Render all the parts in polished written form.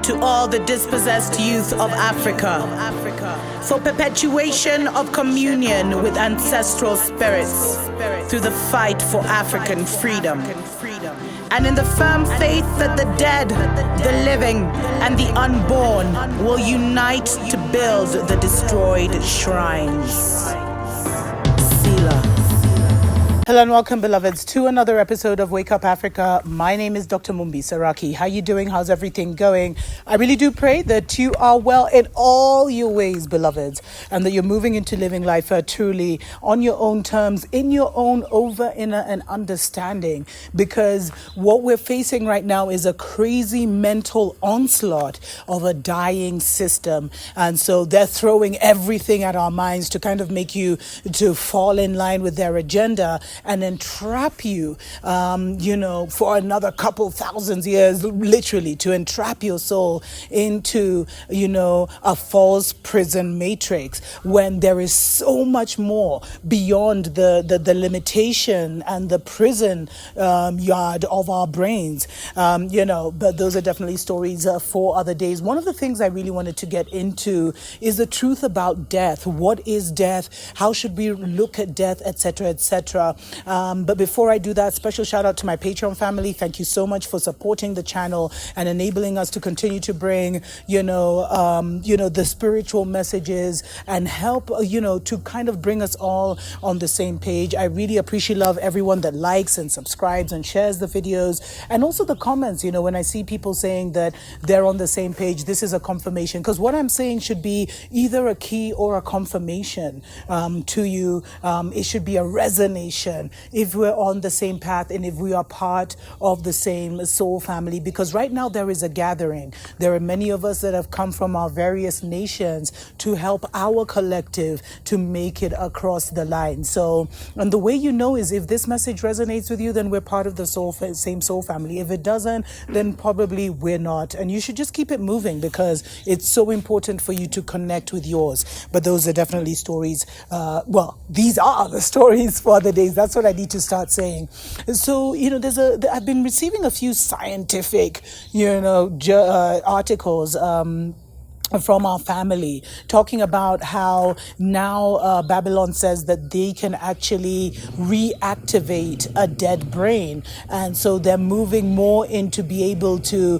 to all the dispossessed youth of Africa, for perpetuation of communion with ancestral spirits through the fight for African freedom, and in the firm faith that the dead, the living, and the unborn will unite to build the destroyed shrines. Selah. Hello and welcome, beloveds, to another episode of Wake Up Africa. My name is Dr. Mumbi Saraki. How you doing? How's everything going? I really do pray that you are well in all your ways, beloveds, and that you're moving into living life truly on your own terms, in your own over, inner, and understanding. Because what we're facing right now is a crazy mental onslaught of a dying system. And so they're throwing everything at our minds to kind of make you to fall in line with their agenda and entrap you, for another couple thousand years, literally, to entrap your soul into, a false prison matrix, when there is so much more beyond the limitation and the prison yard of our brains, but those are definitely stories for other days. One of the things I really wanted to get into is the truth about death. What is death? How should we look at death, etc., etc.? But before I do that, special shout out to my Patreon family. Thank you so much for supporting the channel and enabling us to continue to bring, the spiritual messages and help, to kind of bring us all on the same page. I really love everyone that likes and subscribes and shares the videos, and also the comments. When I see people saying that they're on the same page, this is a confirmation, because what I'm saying should be either a key or a confirmation to you. It should be a resonation if we're on the same path and if we are part of the same soul family. Because right now there is a gathering. There are many of us that have come from our various nations to help our collective to make it across the line. So, and the way you know is if this message resonates with you, then we're part of the same soul family. If it doesn't, then probably we're not. And you should just keep it moving, because it's so important for you to connect with yours. But those are definitely stories. These are the stories for the days. That's what I need to start saying. So, I've been receiving a few scientific, articles, from our family, talking about how now Babylon says that they can actually reactivate a dead brain. And so they're moving more into be able to,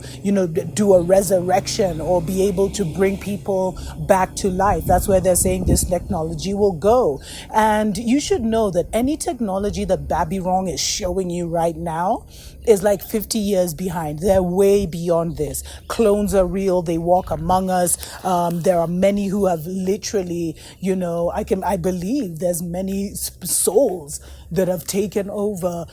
do a resurrection or be able to bring people back to life. That's where they're saying this technology will go. And you should know that any technology that Babylon is showing you right now is like 50 years behind. They're way beyond this. Clones are real. They walk among us. There are many who have literally, I believe there's many souls that have taken over,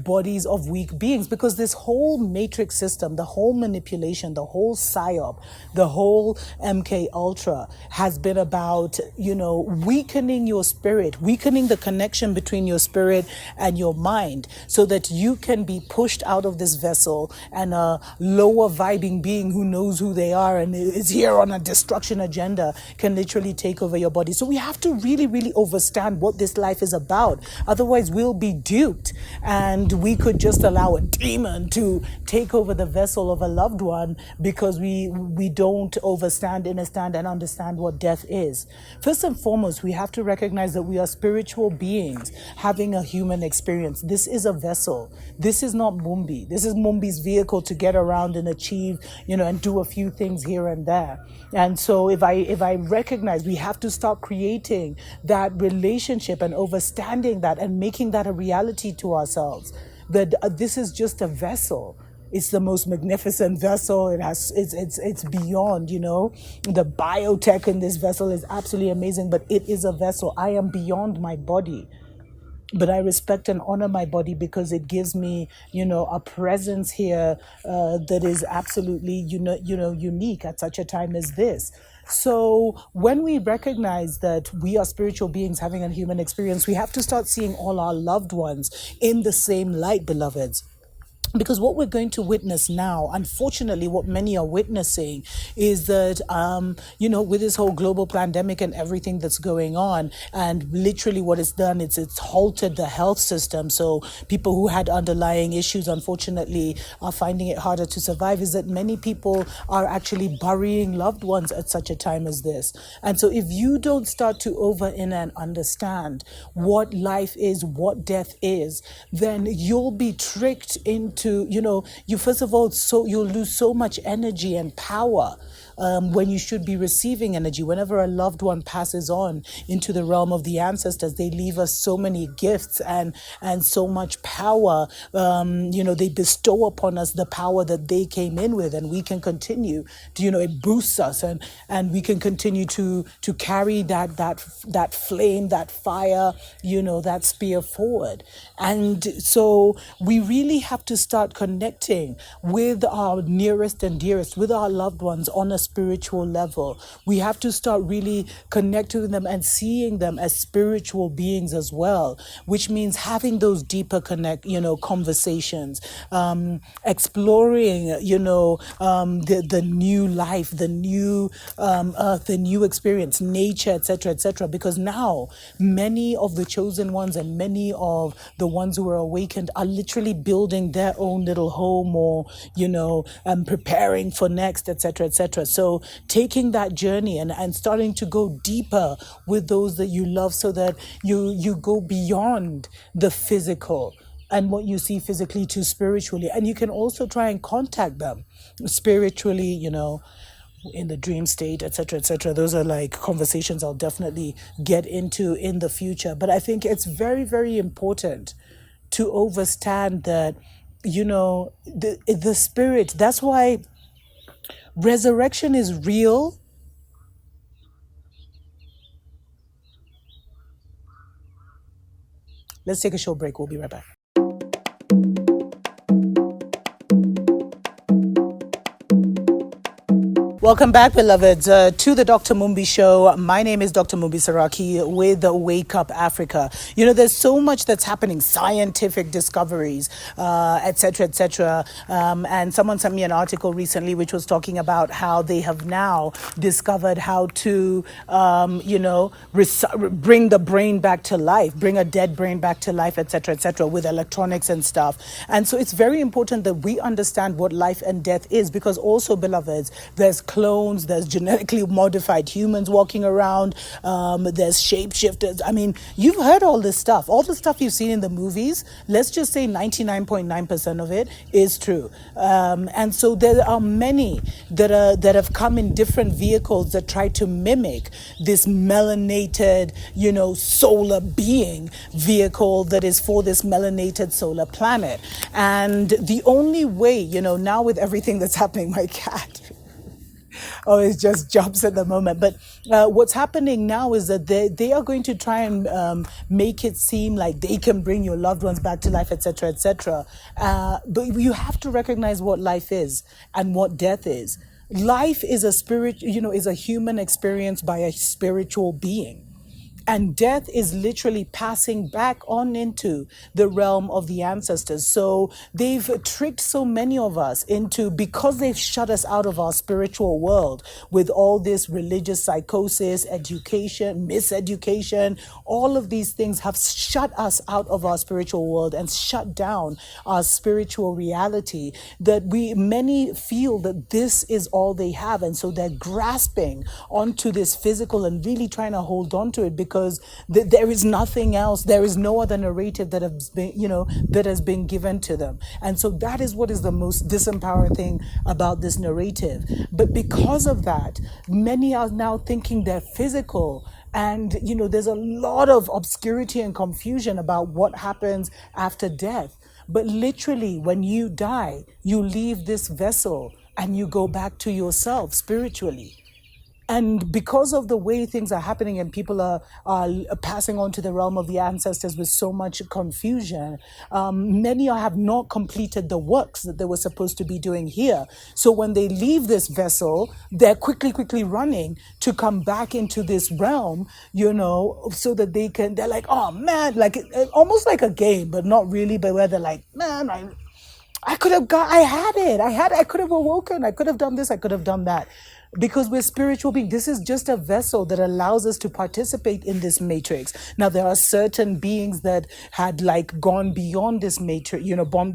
bodies of weak beings, because this whole matrix system, the whole manipulation, the whole psyop, the whole MK Ultra has been about, weakening your spirit, weakening the connection between your spirit and your mind, so that you can be pushed out of this vessel, and a lower vibing being who knows who they are and is here on a destruction agenda can literally take over your body. So we have to really, really understand what this life is about. Otherwise, we'll be duped, and we could just allow a demon to take over the vessel of a loved one because we don't understand and understand what death is. First and foremost, we have to recognize that we are spiritual beings having a human experience. This is a vessel. This is not Mumbi. This is Mumbi's vehicle to get around and achieve, and do a few things here and there. And so if I recognize, we have to start creating that relationship and understanding that and making that a reality to ourselves, that this is just a vessel. It's the most magnificent vessel. It's beyond, the biotech in this vessel is absolutely amazing, but it is a vessel. I am beyond my body. But I respect and honor my body because it gives me, a presence here that is absolutely, unique at such a time as this. So when we recognize that we are spiritual beings having a human experience, we have to start seeing all our loved ones in the same light, beloveds. Because what we're going to witness now, unfortunately, what many are witnessing is that, with this whole global pandemic and everything that's going on, and literally what it's done, it's halted the health system. So people who had underlying issues, unfortunately, are finding it harder to survive. Is that many people are actually burying loved ones at such a time as this. And so if you don't start to over in and understand what life is, what death is, then you'll be tricked into, you first of all, so you'll lose so much energy and power when you should be receiving energy. Whenever a loved one passes on into the realm of the ancestors, they leave us so many gifts and so much power. They bestow upon us the power that they came in with, and we can continue to, it boosts us, and we can continue to carry that flame, that fire, that spear forward. And so we really have to start connecting with our nearest and dearest, with our loved ones on a spiritual level. We have to start really connecting with them and seeing them as spiritual beings as well, which means having those deeper conversations, exploring, the new life, the new earth, the new experience, nature, etc., because now many of the chosen ones and many of the ones who are awakened are literally building their own little home, or preparing for next, etc. So taking that journey and starting to go deeper with those that you love, so that you go beyond the physical and what you see physically to spiritually. And you can also try and contact them spiritually, in the dream state, etc. Those are like conversations I'll definitely get into in the future. But I think it's very, very important to understand that, the spirit. That's why resurrection is real. Let's take a short break. We'll be right back. Welcome back, beloveds, to the Dr. Mumbi Show. My name is Dr. Mumbi Saraki with Wake Up Africa. There's so much that's happening, scientific discoveries, etc. And someone sent me an article recently which was talking about how they have now discovered how to, bring the brain back to life, bring a dead brain back to life, etc., with electronics and stuff. And so it's very important that we understand what life and death is, because also, beloveds, there's clones, there's genetically modified humans walking around, there's shapeshifters. I mean, you've heard all this stuff. All the stuff you've seen in the movies, let's just say 99.9% of it is true. And so there are many that have come in different vehicles that try to mimic this melanated, solar being vehicle that is for this melanated solar planet. And the only way, now with everything that's happening, my cat, oh, it just jumps at the moment. But what's happening now is that they are going to try and make it seem like they can bring your loved ones back to life, etc. But you have to recognize what life is and what death is. Life is a spirit, is a human experience by a spiritual being. And death is literally passing back on into the realm of the ancestors. So they've tricked so many of us into, because they've shut us out of our spiritual world with all this religious psychosis, education, miseducation, all of these things have shut us out of our spiritual world and shut down our spiritual reality, that many feel that this is all they have. And so they're grasping onto this physical and really trying to hold on to it, because there is nothing else. There is no other narrative that has been given to them. And so that is what is the most disempowering thing about this narrative. But because of that, many are now thinking they're physical. And, there's a lot of obscurity and confusion about what happens after death. But literally, when you die, you leave this vessel and you go back to yourself spiritually. And because of the way things are happening and people are passing on to the realm of the ancestors with so much confusion, many have not completed the works that they were supposed to be doing here. So when they leave this vessel, they're quickly running to come back into this realm, so that they're like, oh man, like almost like a game, but not really, but where they're like, man, I had it. I could have awoken. I could have done this. I could have done that. Because we're spiritual beings. This is just a vessel that allows us to participate in this matrix. Now, there are certain beings that had like gone beyond this matrix,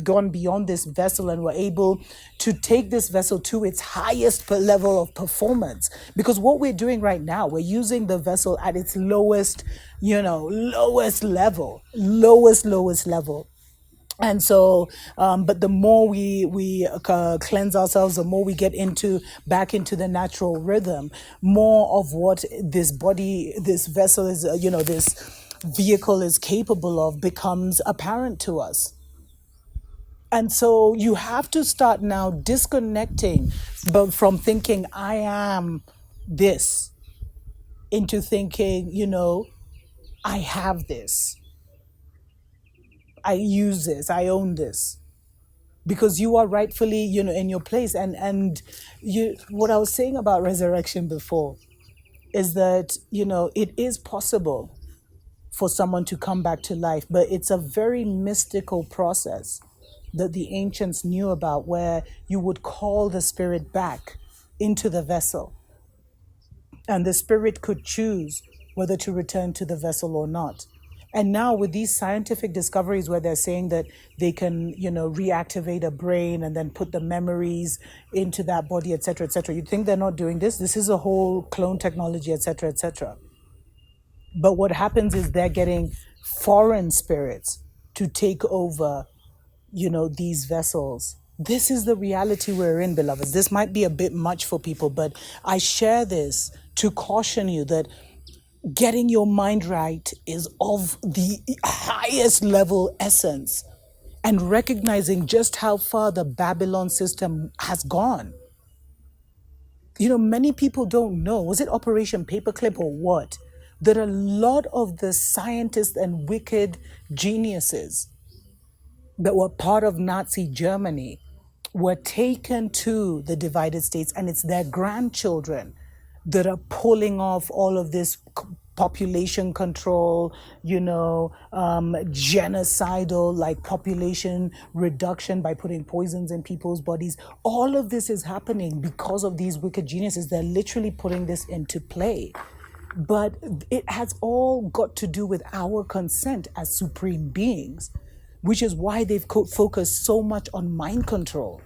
gone beyond this vessel and were able to take this vessel to its highest level of performance. Because what we're doing right now, we're using the vessel at its lowest, lowest level. And so but the more we cleanse ourselves, the more we get into back into the natural rhythm, more of what this body, this vessel is, this vehicle is capable of becomes apparent to us. And so you have to start now disconnecting but from thinking I am this into thinking, I have this, I use this, I own this, because you are rightfully, in your place. And you, what I was saying about resurrection before is that, it is possible for someone to come back to life, but it's a very mystical process that the ancients knew about, where you would call the spirit back into the vessel, and the spirit could choose whether to return to the vessel or not. And now with these scientific discoveries where they're saying that they can, reactivate a brain and then put the memories into that body, etc., etc., you'd think they're not doing this. This is a whole clone technology, etc., etc. But what happens is they're getting foreign spirits to take over, these vessels. This is the reality we're in, beloveds. This might be a bit much for people, but I share this to caution you that getting your mind right is of the highest level essence, and recognizing just how far the Babylon system has gone. Many people don't know, was it Operation Paperclip or what? That a lot of the scientists and wicked geniuses that were part of Nazi Germany were taken to the divided states, and it's their grandchildren that are pulling off all of this population control, genocidal, like population reduction by putting poisons in people's bodies. All of this is happening because of these wicked geniuses. They're literally putting this into play. But it has all got to do with our consent as supreme beings, which is why they've focused so much on mind control.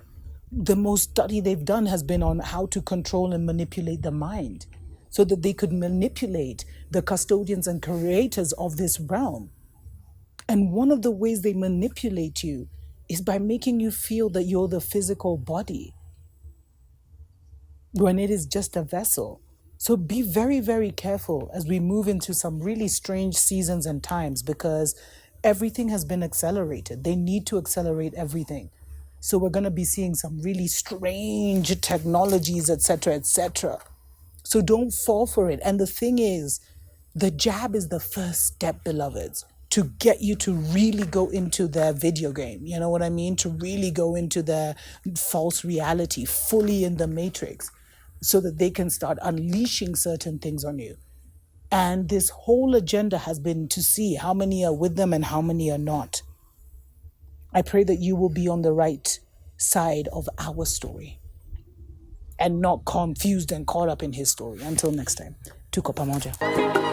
The most study they've done has been on how to control and manipulate the mind so that they could manipulate the custodians and creators of this realm. And one of the ways they manipulate you is by making you feel that you're the physical body when it is just a vessel. So be very, very careful as we move into some really strange seasons and times, because everything has been accelerated. They need to accelerate everything. So we're going to be seeing some really strange technologies, etc., etc. So don't fall for it. And the thing is, the jab is the first step, beloveds, to get you to really go into their video game. You know what I mean? To really go into their false reality, fully in the matrix, so that they can start unleashing certain things on you. And this whole agenda has been to see how many are with them and how many are not. I pray that you will be on the right side of our story and not confused and caught up in his story. Until next time, tuko pamoja.